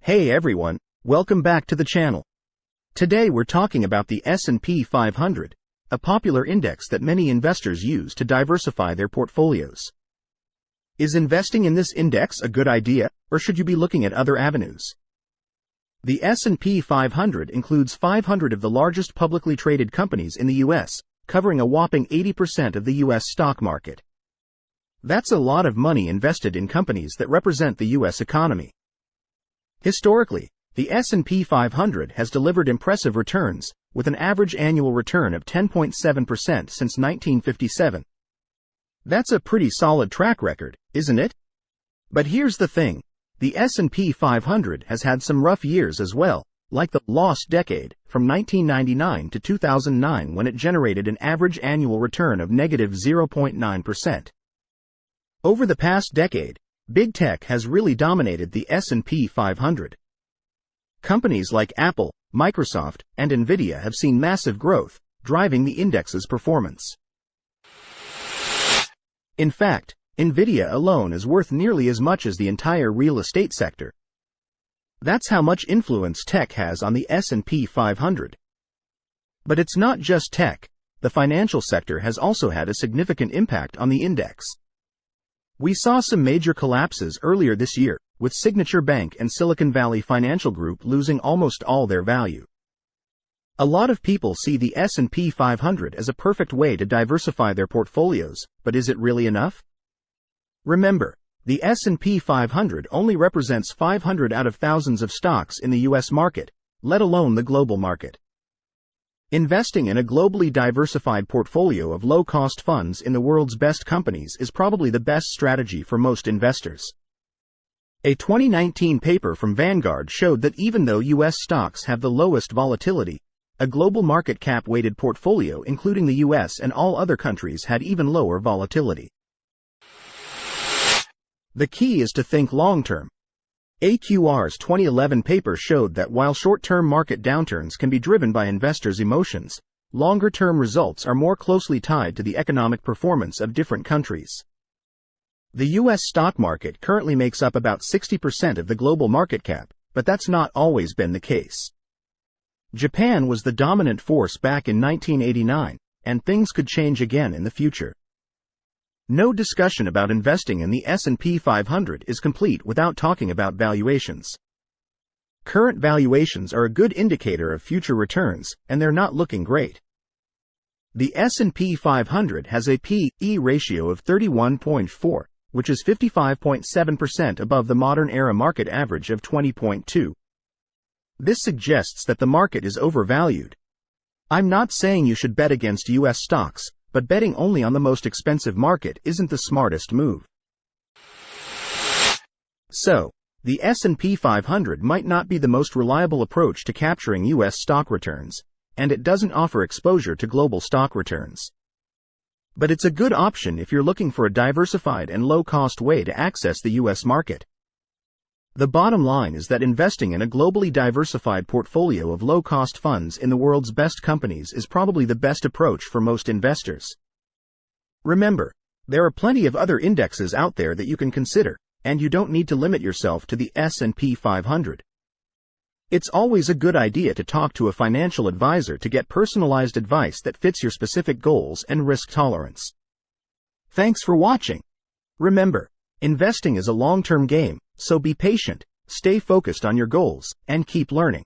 Hey everyone, welcome back to the channel. Today we're talking about the S&P 500, a popular index that many investors use to diversify their portfolios. Is investing in this index a good idea, or should you be looking at other avenues? The S&P 500 includes 500 of the largest publicly traded companies in the U.S., covering a whopping 80% of the U.S. stock market. That's a lot of money invested in companies that represent the U.S. economy. Historically, the S&P 500 has delivered impressive returns, with an average annual return of 10.7% since 1957. That's a pretty solid track record, isn't it? But here's the thing, the S&P 500 has had some rough years as well, like the lost decade, from 1999 to 2009 when it generated an average annual return of negative 0.9%. Over the past decade, Big Tech has really dominated the S&P 500. Companies like Apple, Microsoft, and Nvidia have seen massive growth, driving the index's performance. In fact, Nvidia alone is worth nearly as much as the entire real estate sector. That's how much influence tech has on the S&P 500. But it's not just tech. The financial sector has also had a significant impact on the index. We saw some major collapses earlier this year, with Signature Bank and Silicon Valley Financial Group losing almost all their value. A lot of people see the S&P 500 as a perfect way to diversify their portfolios, but is it really enough? Remember, the S&P 500 only represents 500 out of thousands of stocks in the U.S. market, let alone the global market. Investing in a globally diversified portfolio of low-cost funds in the world's best companies is probably the best strategy for most investors. A 2019 paper from Vanguard showed that even though U.S. stocks have the lowest volatility, a global market cap-weighted portfolio including the U.S. and all other countries had even lower volatility. The key is to think long-term. AQR's 2011 paper showed that while short-term market downturns can be driven by investors' emotions, longer-term results are more closely tied to the economic performance of different countries. The U.S. stock market currently makes up about 60% of the global market cap, but that's not always been the case. Japan was the dominant force back in 1989, and things could change again in the future. No discussion about investing in the S&P 500 is complete without talking about valuations. Current valuations are a good indicator of future returns, and they're not looking great. The S&P 500 has a P/E ratio of 31.4, which is 55.7% above the modern-era market average of 20.2. This suggests that the market is overvalued. I'm not saying you should bet against U.S. stocks, but betting only on the most expensive market isn't the smartest move. So, the S&P 500 might not be the most reliable approach to capturing U.S. stock returns, and it doesn't offer exposure to global stock returns. But it's a good option if you're looking for a diversified and low-cost way to access the U.S. market. The bottom line is that investing in a globally diversified portfolio of low-cost funds in the world's best companies is probably the best approach for most investors. Remember, there are plenty of other indexes out there that you can consider, and you don't need to limit yourself to the S&P 500. It's always a good idea to talk to a financial advisor to get personalized advice that fits your specific goals and risk tolerance. Thanks for watching. Remember, investing is a long-term game, so be patient, stay focused on your goals, and keep learning.